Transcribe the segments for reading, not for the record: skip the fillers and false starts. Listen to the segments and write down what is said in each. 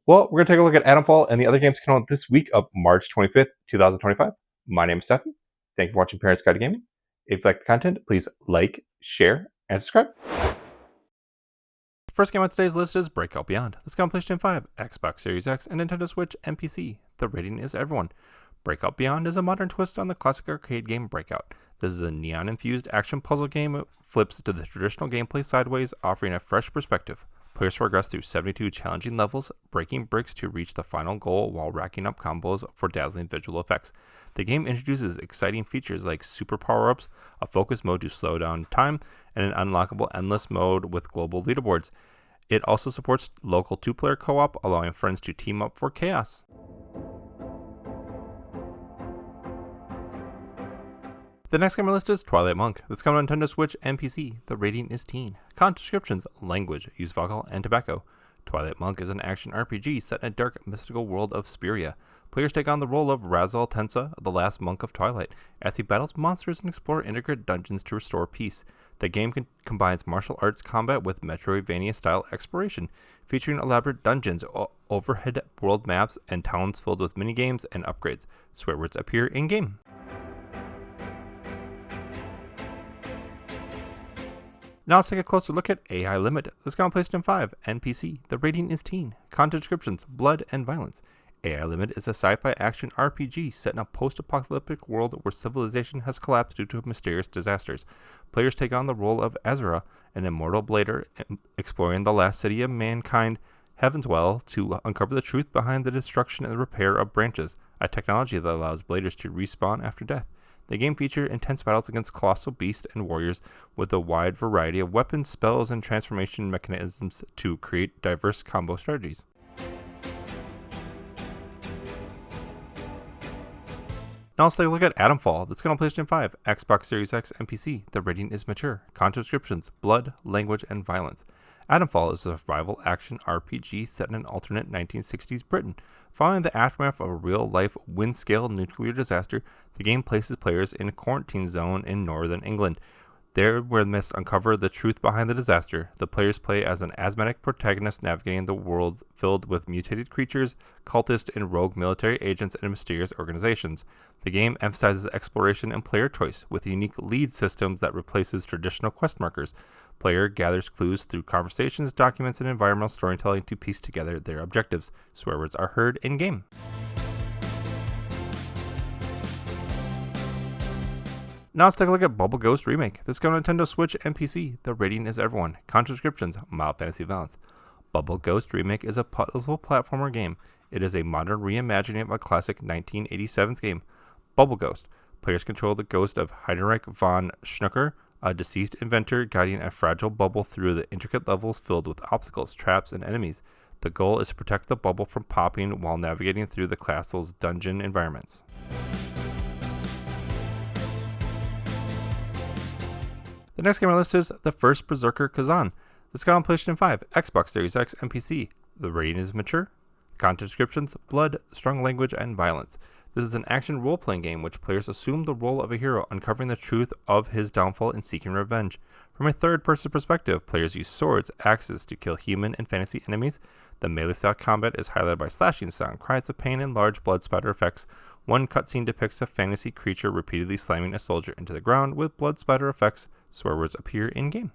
Well, we're going to take a look at Atomfall and the other games coming out this week of March 25th, 2025. My name is Stefan. Thank you for watching Parents Guide to Gaming. If you like the content, please like, share, and subscribe. First game on today's list is Breakout Beyond. This comes on PlayStation 5, Xbox Series X, and Nintendo Switch and PC. The rating is everyone. Breakout Beyond is a modern twist on the classic arcade game Breakout. This is a neon-infused action puzzle game that flips to the traditional gameplay sideways, offering a fresh perspective. Players progress through 72 challenging levels, breaking bricks to reach the final goal while racking up combos for dazzling visual effects. The game introduces exciting features like super power-ups, a focus mode to slow down time, and an unlockable endless mode with global leaderboards. It also supports local 2-player co-op, allowing friends to team up for chaos. The next game on the list is Twilight Monk. This comes on Nintendo Switch and PC. The rating is teen. Content descriptions: language, use alcohol, and tobacco. Twilight Monk is an action RPG set in a dark, mystical world of Speria. Players take on the role of Razal Tensa, the last monk of Twilight, as he battles monsters and explores intricate dungeons to restore peace. The game combines martial arts combat with Metroidvania-style exploration, featuring elaborate dungeons, overhead world maps, and towns filled with minigames and upgrades. Swear words appear in-game. Now let's take a closer look at AI Limit. This comes on PlayStation 5 and PC. The rating is teen. Content descriptions: blood and violence. AI Limit is a sci-fi action RPG set in a post-apocalyptic world where civilization has collapsed due to mysterious disasters. Players take on the role of Azura, an immortal blader exploring the last city of mankind, Heaven's Well, to uncover the truth behind the destruction and the repair of branches, a technology that allows bladers to respawn after death. The game features intense battles against colossal beasts and warriors with a wide variety of weapons, spells, and transformation mechanisms to create diverse combo strategies. Now let's take a look at Atomfall. This comes on PlayStation 5, Xbox Series X, and PC. The rating is mature. Content descriptions: blood, language, and violence. Atomfall is a survival action RPG set in an alternate 1960s Britain. Following the aftermath of a real-life wind-scale nuclear disaster, the game places players in a quarantine zone in northern England. There, where they must uncover the truth behind the disaster, the players play as an asthmatic protagonist navigating the world filled with mutated creatures, cultists, and rogue military agents and mysterious organizations. The game emphasizes exploration and player choice, with unique lead systems that replaces traditional quest markers. Player gathers clues through conversations, documents, and environmental storytelling to piece together their objectives. Swear words are heard in-game. Now let's take a look at Bubble Ghost Remake. This comes on Nintendo Switch and PC. The rating is everyone. Content descriptions: mild fantasy violence. Bubble Ghost Remake is a puzzle platformer game. It is a modern reimagining of a classic 1987 game, Bubble Ghost. Players control the ghost of Heinrich von Schnucker, a deceased inventor guiding a fragile bubble through the intricate levels filled with obstacles, traps, and enemies. The goal is to protect the bubble from popping while navigating through the castle's dungeon environments. The next game on the list is the first Berserker Khazan. This got on PlayStation 5, Xbox Series X, and PC. The rating is mature. Content descriptions: blood, strong language, and violence. This is an action role-playing game which players assume the role of a hero, uncovering the truth of his downfall and seeking revenge. From a third-person perspective, players use swords, axes to kill human and fantasy enemies. The melee-style combat is highlighted by slashing sound, cries of pain, and large blood spatter effects. One cutscene depicts a fantasy creature repeatedly slamming a soldier into the ground with blood spatter effects. Swear words appear in-game.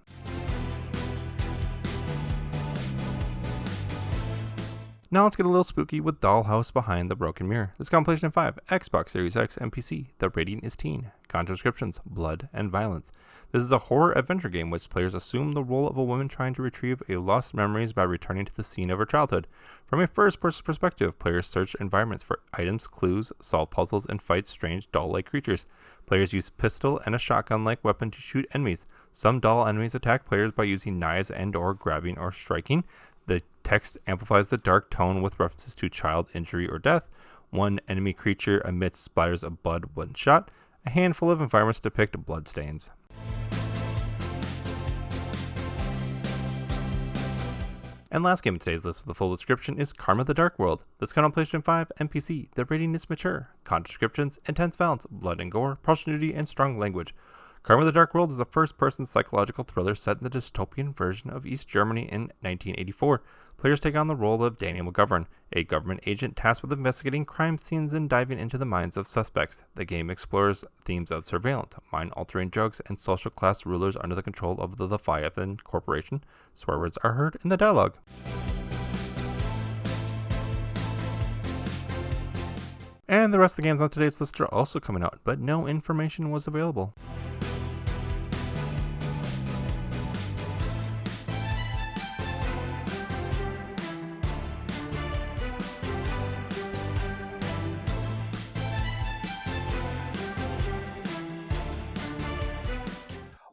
Now let's get a little spooky with Dollhouse Behind the Broken Mirror. This comes on PlayStation 5, Xbox Series X, and PC. The rating is teen. Content descriptions: blood and violence. This is a horror adventure game which players assume the role of a woman trying to retrieve a lost memories by returning to the scene of her childhood. From a first-person perspective, players search environments for items, clues, solve puzzles, and fight strange doll-like creatures. Players use pistol and a shotgun-like weapon to shoot enemies. Some doll enemies attack players by using knives and/or grabbing or striking. The text amplifies the dark tone with references to child injury or death. One enemy creature emits splatters of blood when shot. A handful of environments depict bloodstains. And last game in today's list with a full description is Karma the Dark World. This comes on PlayStation 5 and PC. The rating is mature. Content descriptions: intense violence, blood and gore, partial nudity, and strong language. Karma the Dark World is a first-person psychological thriller set in the dystopian version of East Germany in 1984. Players take on the role of Daniel McGovern, a government agent tasked with investigating crime scenes and diving into the minds of suspects. The game explores themes of surveillance, mind-altering drugs, and social class rulers under the control of the Leviathan Corporation. Swear words are heard in the dialogue. And the rest of the games on today's list are also coming out, but no information was available.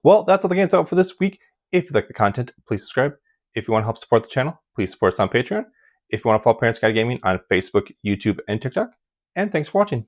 Well, that's all the games out for this week. If you like the content, please subscribe. If you want to help support the channel, please support us on Patreon. If you want to follow Parents Guide Gaming on Facebook, YouTube, and TikTok. And thanks for watching.